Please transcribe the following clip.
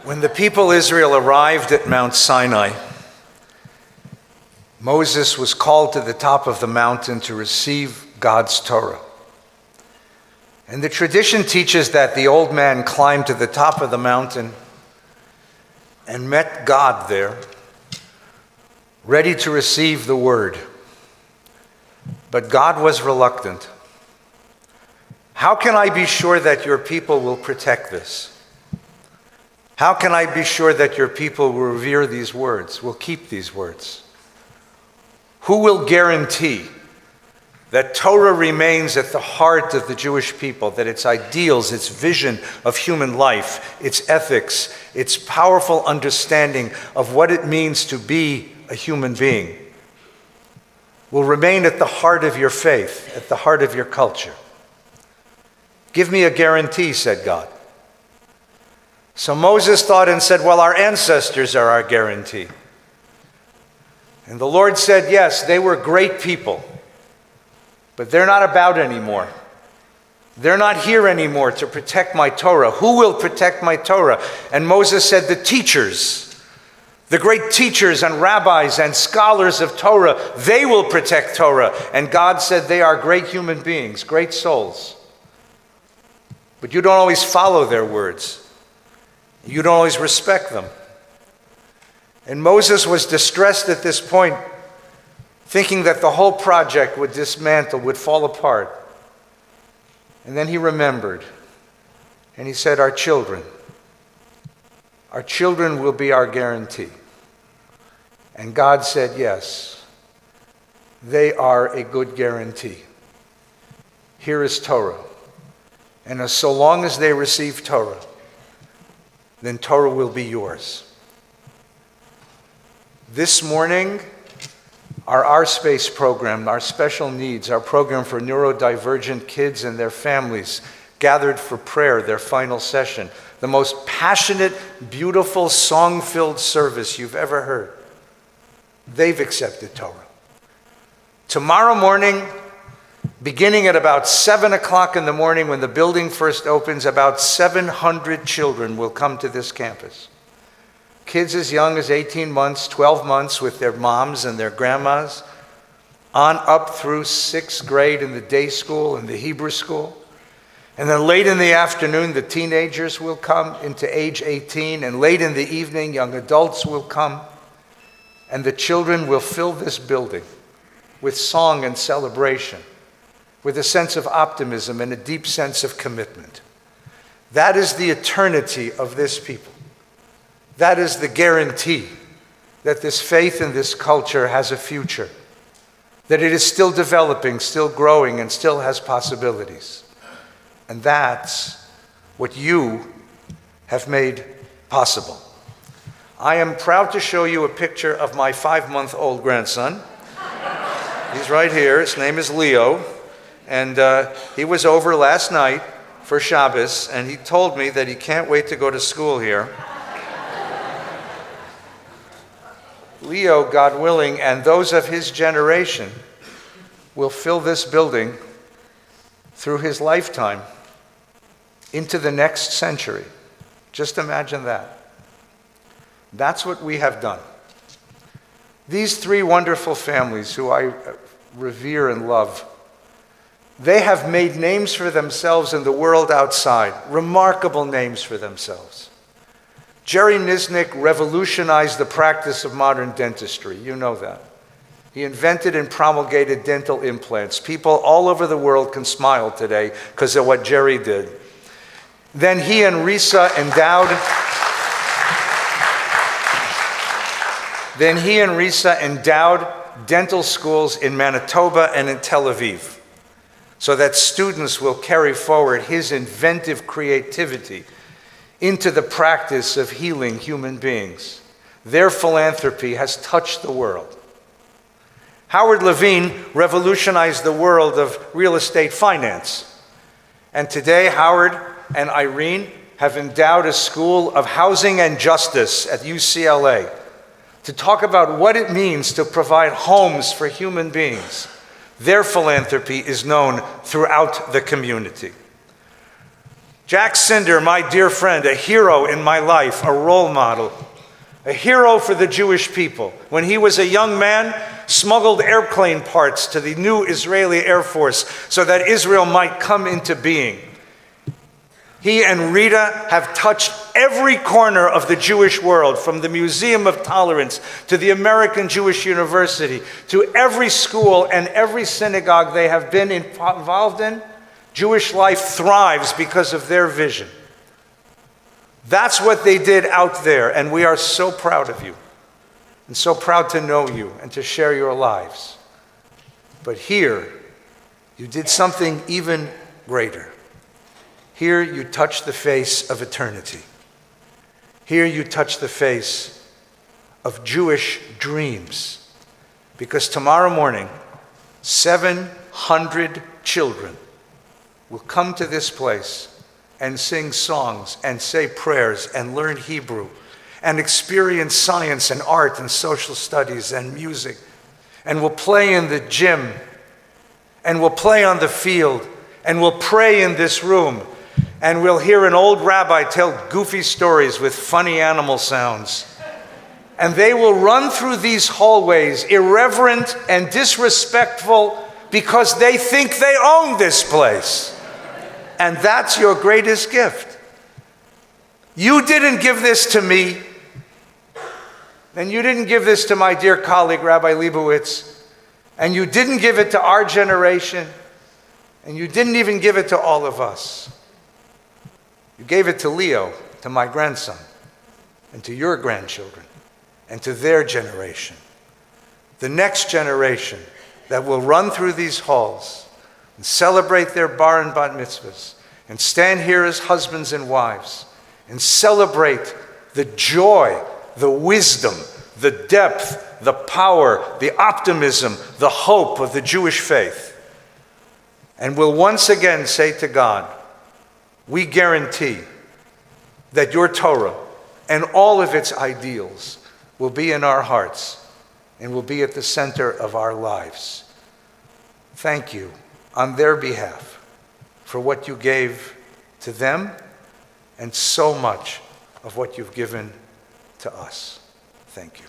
When the people Israel arrived at Mount Sinai, Moses was called to the top of the mountain to receive God's Torah. And the tradition teaches that the old man climbed to the top of the mountain and met God there, ready to receive the word. But God was reluctant. How can I be sure that your people will protect this? How can I be sure that your people will revere these words, will keep these words? Who will guarantee that Torah remains at the heart of the Jewish people, that its ideals, its vision of human life, its ethics, its powerful understanding of what it means to be a human being will remain at the heart of your faith, at the heart of your culture? Give me a guarantee, said God. So Moses thought and said, well, our ancestors are our guarantee. And the Lord said, yes, they were great people, but they're not about anymore. They're not here anymore to protect my Torah. Who will protect my Torah? And Moses said, the teachers, the great teachers and rabbis and scholars of Torah, they will protect Torah. And God said they are great human beings, great souls. But you don't always follow their words. You don't always respect them. And Moses was distressed at this point, thinking that the whole project would dismantle, would fall apart. And then he remembered, and he said, our children will be our guarantee. And God said, yes, they are a good guarantee. Here is Torah. And as so long as they receive Torah, then Torah will be yours. This morning, our Space program, our special needs, our program for neurodivergent kids and their families gathered for prayer, their final session, the most passionate, beautiful, song-filled service you've ever heard. They've accepted Torah. Tomorrow morning, beginning at about 7 o'clock in the morning when the building first opens, about 700 children will come to this campus. Kids as young as 18 months, 12 months with their moms and their grandmas, on up through 6th grade in the day school and the Hebrew school. And then late in the afternoon, the teenagers will come into age 18, and late in the evening, young adults will come. And the children will fill this building with song and celebration, with a sense of optimism and a deep sense of commitment. That is the eternity of this people. That is the guarantee that this faith and this culture has a future, that it is still developing, still growing, and still has possibilities. And that's what you have made possible. I am proud to show you a picture of my 5-month-old grandson. He's right here. His name is Leo. And he was over last night for Shabbos, and he told me that he can't wait to go to school here. Leo, God willing, and those of his generation will fill this building through his lifetime into the next century. Just imagine that. That's what we have done. These 3 wonderful families who I revere and love, they have made names for themselves in the world outside, remarkable names for themselves. Jerry Nisnik revolutionized the practice of modern dentistry. You know that. He invented and promulgated dental implants. People all over the world can smile today because of what Jerry did. Then he and Risa endowed dental schools in Manitoba and in Tel Aviv, so that students will carry forward his inventive creativity into the practice of healing human beings. Their philanthropy has touched the world. Howard Levine revolutionized the world of real estate finance. And today, Howard and Irene have endowed a school of housing and justice at UCLA to talk about what it means to provide homes for human beings. Their philanthropy is known throughout the community. Jack Cinder, my dear friend, a hero in my life, a role model, a hero for the Jewish people. When he was a young man, smuggled airplane parts to the new Israeli Air Force so that Israel might come into being. He and Rita have touched every corner of the Jewish world, from the Museum of Tolerance to the American Jewish University, to every school and every synagogue they have been involved in. Jewish life thrives because of their vision. That's what they did out there, and we are so proud of you, and so proud to know you and to share your lives. But here, you did something even greater. Here you touch the face of eternity. Here you touch the face of Jewish dreams. Because tomorrow morning, 700 children will come to this place and sing songs and say prayers and learn Hebrew and experience science and art and social studies and music, and will play in the gym and will play on the field and will pray in this room. And we'll hear an old rabbi tell goofy stories with funny animal sounds. And they will run through these hallways irreverent and disrespectful because they think they own this place. And that's your greatest gift. You didn't give this to me. And you didn't give this to my dear colleague, Rabbi Leibowitz. And you didn't give it to our generation. And you didn't even give it to all of us. You gave it to Leo, to my grandson, and to your grandchildren, and to their generation. The next generation that will run through these halls and celebrate their bar and bat mitzvahs, and stand here as husbands and wives, and celebrate the joy, the wisdom, the depth, the power, the optimism, the hope of the Jewish faith. And will once again say to God, we guarantee that your Torah and all of its ideals will be in our hearts and will be at the center of our lives. Thank you on their behalf for what you gave to them and so much of what you've given to us. Thank you.